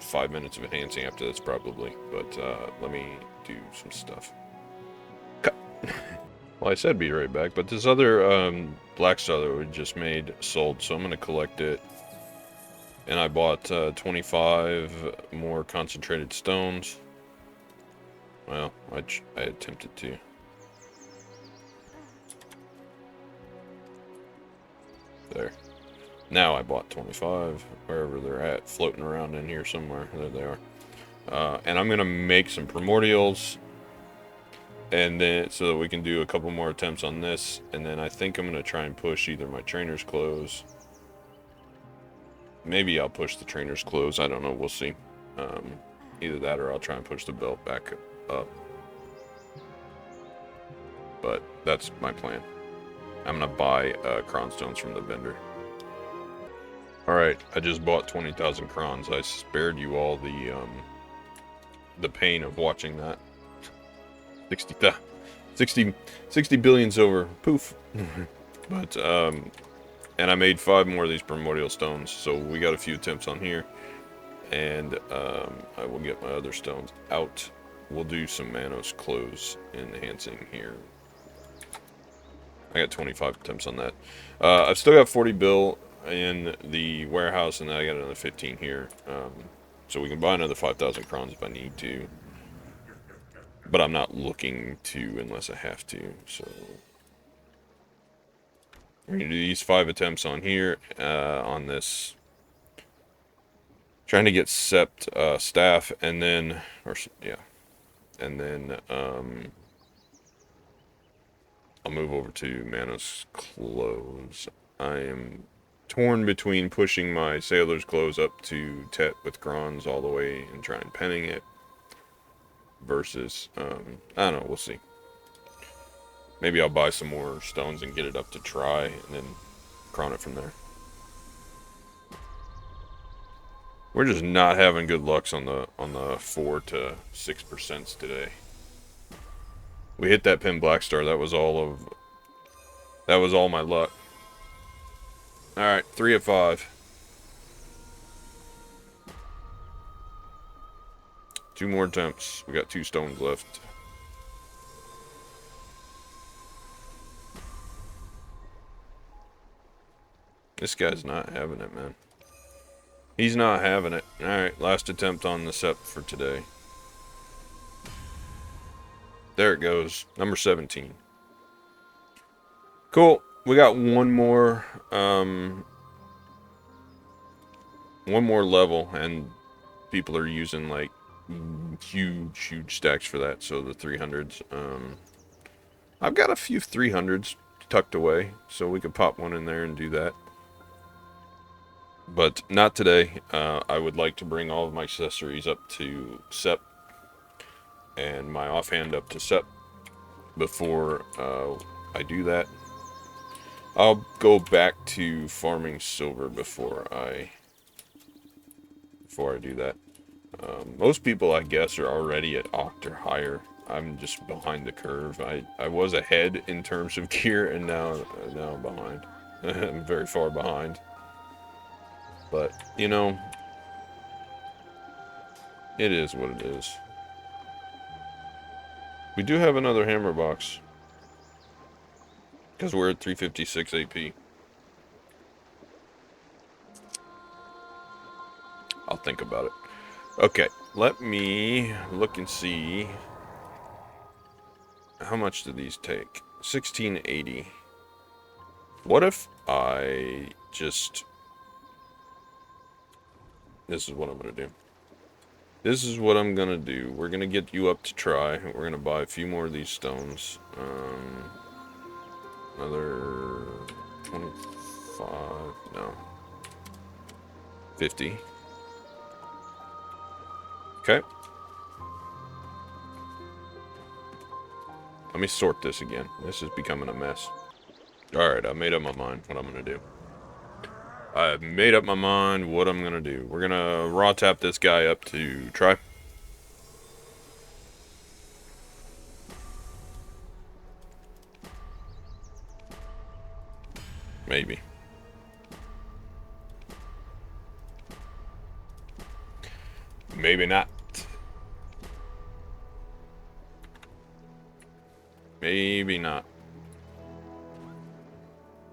5 minutes of enhancing after this probably. But let me do some stuff. Cut. Well, I said be right back, but this other Blackstar that we just made sold, so I'm going to collect it. And I bought 25 more concentrated stones. Well, I attempted to. There. Now I bought 25, wherever they're at, floating around in here somewhere. There they are. And I'm going to make some primordials. And then, so that we can do a couple more attempts on this. And then I think I'm going to try and push either my trainer's clothes. Maybe I'll push the trainer's clothes. I don't know. We'll see. Either that or I'll try and push the belt back up. But that's my plan. I'm going to buy cronstones from the vendor. Alright, I just bought 20,000 crons. I spared you all the pain of watching that. 60 billion's over. Poof. But, and I made 5 more of these primordial stones, so we got a few attempts on here. And, I will get my other stones out. We'll do some Manos clothes enhancing here. I got 25 attempts on that. I've still got 40 bill in the warehouse, and then I got another 15 here. So we can buy another 5,000 crowns if I need to. But I'm not looking to unless I have to. So we're going to do these 5 attempts on here, on this. Trying to get sept staff, and then, yeah. And then I'll move over to Mana's clothes. I am torn between pushing my sailor's clothes up to Tet with Grons all the way and trying penning it versus, I don't know, we'll see. Maybe I'll buy some more stones and get it up to try and then crown it from there. We're just not having good lucks on the 4 to 6% today. We hit that pin Blackstar. That was all my luck. All right, 3 of 5. 2 more attempts. We got 2 stones left. This guy's not having it, man. He's not having it. All right, last attempt on the sept for today. There it goes, number 17. Cool. We got one more level, and people are using like huge stacks for that. So the 300s. I've got a few 300s tucked away, so we could pop one in there and do that. But not today. I would like to bring all of my accessories up to sept and my offhand up to sept before I do that. I'll go back to farming silver before I do that. Most people, I guess, are already at Oct or higher. I'm just behind the curve. I was ahead in terms of gear, and now I'm behind. I'm very far behind. But, you know, it is what it is. We do have another hammer box, because we're at 356 AP. I'll think about it. Okay, let me look and see. How much do these take? 1680. What if I just... This is what I'm going to do. This is what I'm going to do. We're going to get you up to try. We're going to buy a few more of these stones. Another 25. No. 50. Okay. Let me sort this again. This is becoming a mess. Alright, I made up my mind what I'm going to do. I've made up my mind what I'm going to do. We're going to raw tap this guy up to try. Maybe. Maybe not. Maybe not.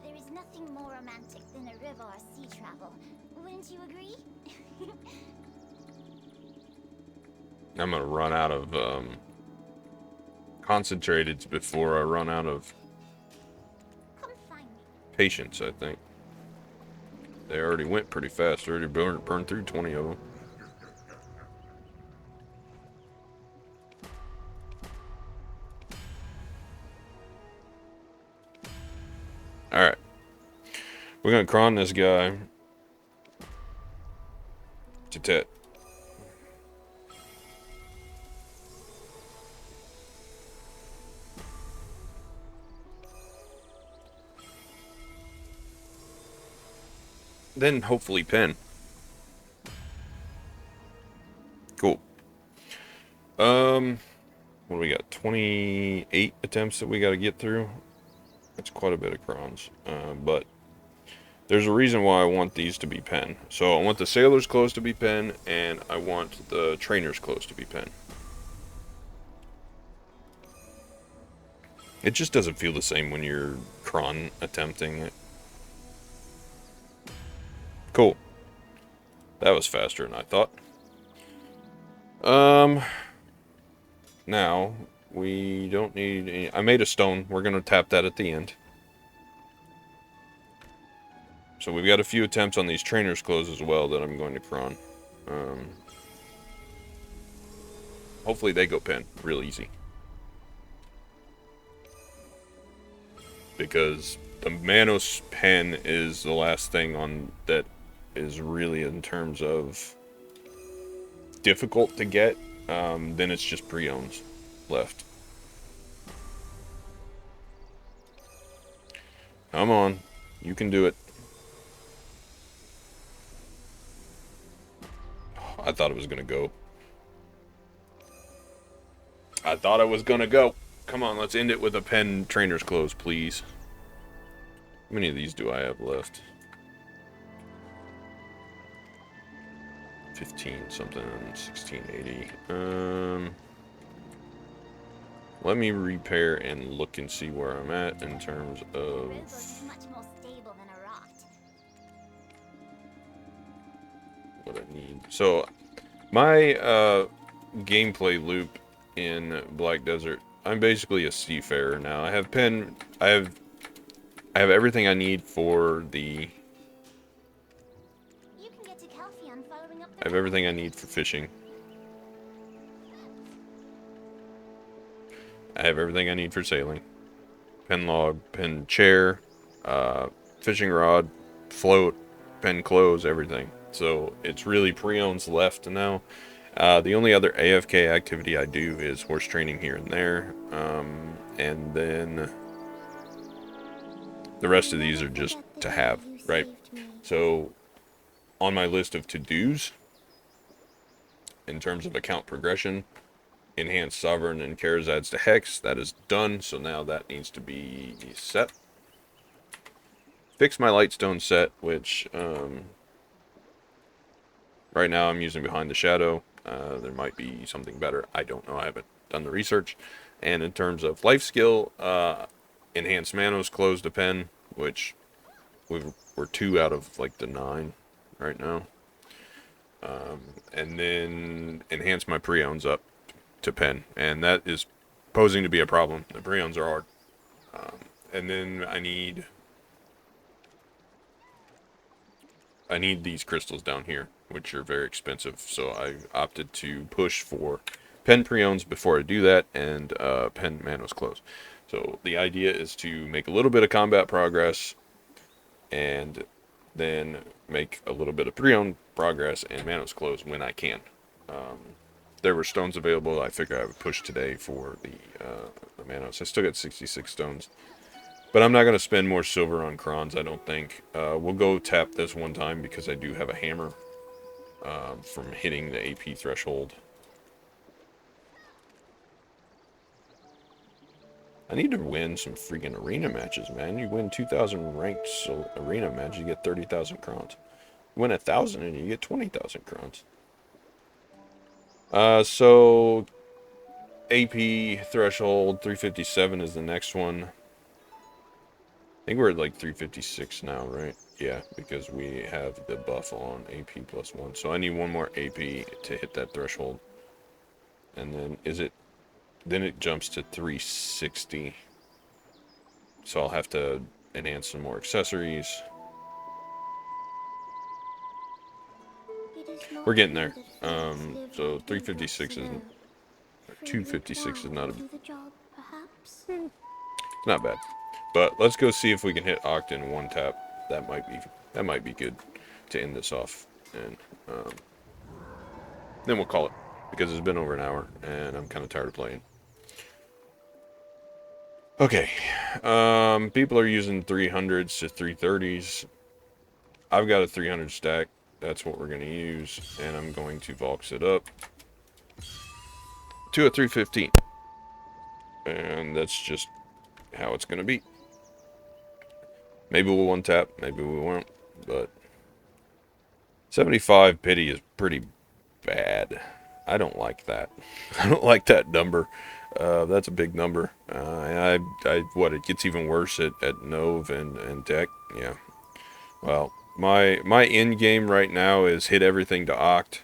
There is nothing more romantic than a river or sea travel. Wouldn't you agree? I'm gonna run out of concentrateds before I run out of Come find me. patience, I think. They already went pretty fast. They already burned through 20 of them. Alright. We're gonna cron this guy to Tet. Then hopefully pin. Cool. What do we got? 28 attempts that we got to get through. That's quite a bit of crowns. But there's a reason why I want these to be pen. So I want the sailor's clothes to be pen, and I want the trainer's clothes to be pen. It just doesn't feel the same when you're cron attempting it. Cool. That was faster than I thought. Now, we don't need any... I made a stone. We're going to tap that at the end. So we've got a few attempts on these trainer's clothes as well that I'm going to cron. Hopefully they go pen real easy. Because the Manos pen is the last thing on that is really in terms of difficult to get. Then it's just pre-owns left. Come on. You can do it. I thought it was going to go. I thought it was going to go. Come on, let's end it with a pen trainer's clothes, please. How many of these do I have left? 15 something, 1680. Let me repair and look and see where I'm at in terms of... Rivos is much more stable than a rock. what I need. So, my gameplay loop in Black Desert, I'm basically a seafarer now. I have everything I need for the... You can get to Calpheon following up the I have everything I need for fishing. I have everything I need for sailing. Pen log, pen chair, fishing rod, float, pen clothes, everything. So it's really pre-owns left now. The only other AFK activity I do is horse training here and there. And then the rest of these are just to have, right? So on my list of to-dos, in terms of account progression, enhance Sovereign and Kharazad's to Hex, that is done, so now that needs to be set. Fix my Lightstone set, which right now I'm using Behind the Shadow. There might be something better. I don't know. I haven't done the research. And in terms of life skill, enhance Manos closed a pen, which we're 2 out of like the 9 right now. And then enhance my pre-owns up to pen, and that is posing to be a problem. The pre-owns are hard. And then I need these crystals down here, which are very expensive, so I opted to push for pen pre-owns before I do that, and pen Manos close. So the idea is to make a little bit of combat progress, and then make a little bit of pre-owned progress and Manos close when I can. There were stones available. I figured I would push today for the Manos. I still got 66 stones. But I'm not going to spend more silver on crons, I don't think. We'll go tap this one time because I do have a hammer from hitting the AP threshold. I need to win some freaking arena matches, man. You win 2,000 ranked arena match, you get 30,000 crons. You win 1,000 and you get 20,000 crons. So AP threshold 357 is the next one. I think we're at like 356 now, right? Yeah, because we have the buff on AP plus 1. So I need one more AP to hit that threshold. And then then it jumps to 360. So I'll have to enhance some more accessories. We're getting there. So 356 is 256 is not it's not bad. But let's go see if we can hit Oct in one tap. That might be good to end this off, and then we'll call it, because it's been over an hour and I'm kind of tired of playing. Okay, people are using 300s to 330s. I've got a 300 stack. That's what we're going to use, and I'm going to Vox it up to a 315. And that's just how it's going to be. Maybe we'll one tap, maybe we won't, but 75 pity is pretty bad. I don't like that. I don't like that number. That's a big number. What, it gets even worse at Nov and Tech. Yeah. Well, my end game right now is hit everything to Oct,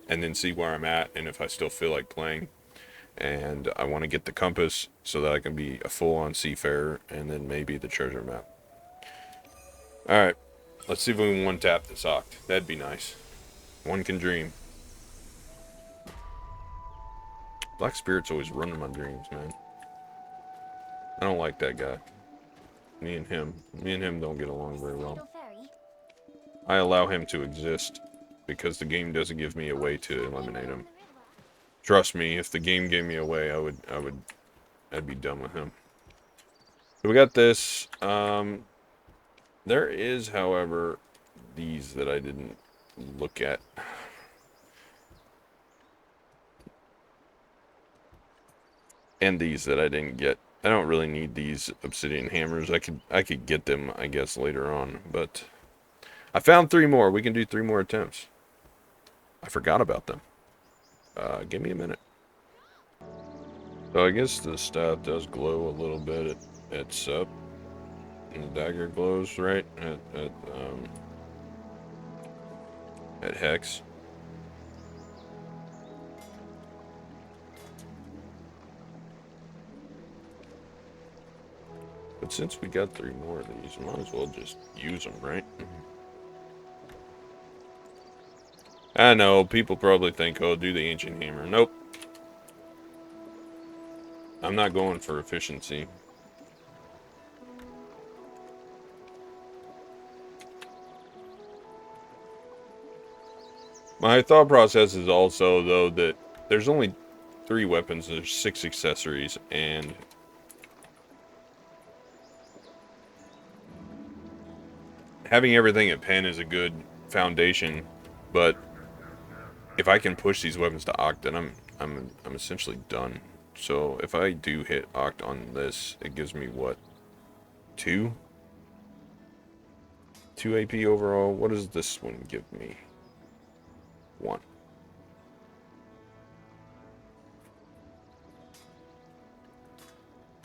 and then see where I'm at, and if I still feel like playing. And I want to get the compass so that I can be a full-on seafarer, and then maybe the treasure map. All right, let's see if we can one-tap this Oct. That'd be nice. One can dream. Black Spirit's always running my dreams, man. I don't like that guy. Me and him don't get along very well. I allow him to exist because the game doesn't give me a way to eliminate him. Trust me, if the game gave me a way, I'd be done with him. So we got this. There is, however, these that I didn't look at. And these that I didn't get. I don't really need these obsidian hammers. I could get them, I guess, later on, but I found 3 more. We can do 3 more attempts. I forgot about them. Give me a minute. So I guess the staff does glow a little bit at sup. And the dagger glows, right? At hex. But since we got 3 more of these, might as well just use them, right? I know, people probably think, oh, do the ancient hammer. Nope. I'm not going for efficiency. My thought process is also, though, that there's only 3 weapons, there's 6 accessories, and having everything at pen is a good foundation, but if I can push these weapons to Oct, then I'm essentially done. So if I do hit Oct on this, it gives me what? 2? 2 AP overall. What does this one give me? 1.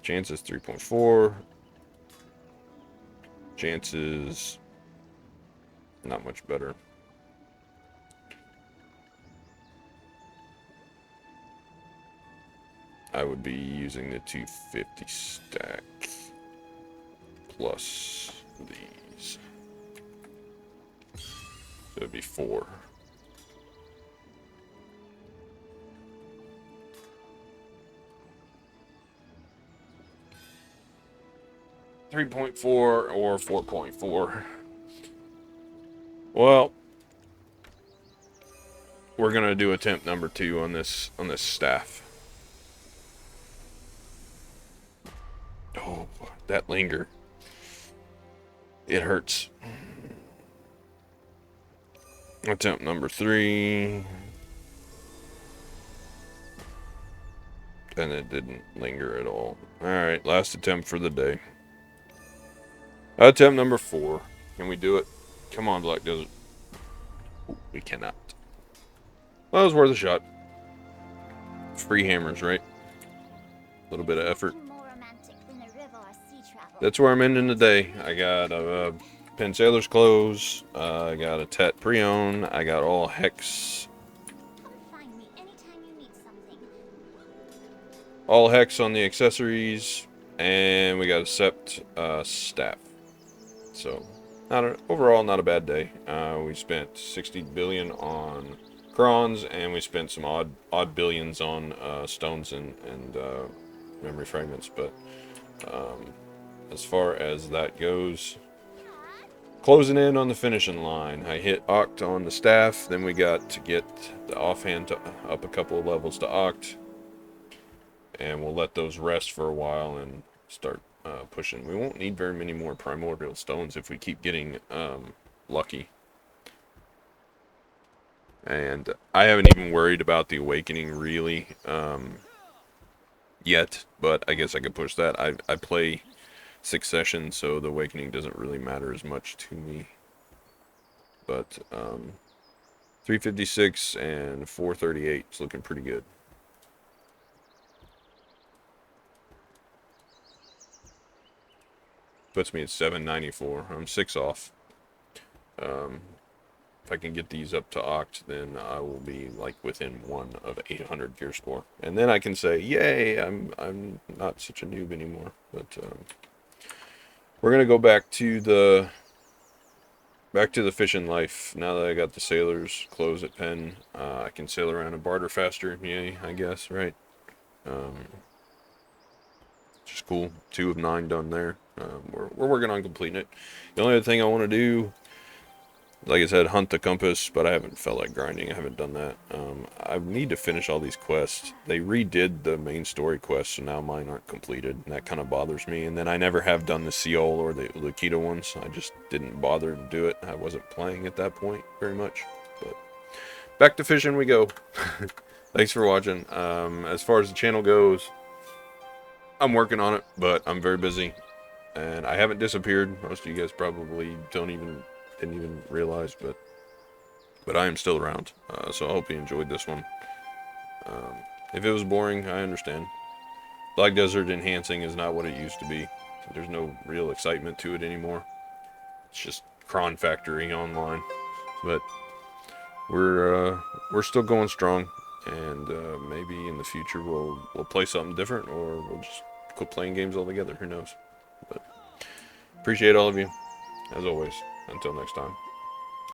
Chances 3.4. Chances not much better. I would be using the 250 stack plus these. So it'd be 4. $3.4 or 4.4. Well, we're gonna do attempt number 2 on this staff. Oh, that linger. It hurts. Attempt number 3. And it didn't linger at all. Alright, last attempt for the day. Attempt number 4. Can we do it? Come on, Black Desert. Ooh, we cannot. Well, it was worth a shot. Free hammers, right? A little bit of effort. That's where I'm ending the day. I got a Pen Sailor's Clothes. I got a Tet Pre-Owned. I got all Hex. All Hex on the accessories. And we got a Sept staff. So, overall, not a bad day. We spent 60 billion on crons, and we spent some odd billions on stones and memory fragments. But as far as that goes, closing in on the finishing line. I hit Oct on the staff, then we got to get the offhand up a couple of levels to Oct, and we'll let those rest for a while and start pushing. We won't need very many more primordial stones if we keep getting lucky. And I haven't even worried about the awakening really yet, but I guess I could push that. I play 6 sessions, so the awakening doesn't really matter as much to me. But 356 and 438. It's looking pretty good. Puts me at 794. I'm 6 off. If I can get these up to Oct, then I will be like within 1 of 800 gear score, and then I can say, "Yay! I'm not such a noob anymore." But we're gonna go back to the fishing life now that I got the sailor's clothes at Penn. I can sail around and barter faster. Yay! I guess, right? Just cool. 2 of 9 done there. We're working on completing it. The only other thing I want to do, like I said, hunt the compass, but I haven't felt like grinding. I haven't done that. I need to finish all these quests. They redid the main story quests, so now mine aren't completed, and that kind of bothers me. And then I never have done the Seol or the Lakita ones. I just didn't bother to do it. I wasn't playing at that point very much. But back to fishing we go. Thanks for watching. As far as the channel goes, I'm working on it, but I'm very busy. And I haven't disappeared. Most of you guys probably didn't even realize, but I am still around. So I hope you enjoyed this one. If it was boring, I understand. Black Desert enhancing is not what it used to be. There's no real excitement to it anymore. It's just Cron Factory online. But we're still going strong, and maybe in the future we'll play something different, or we'll just quit playing games altogether. Who knows? But appreciate all of you, as always. Until next time.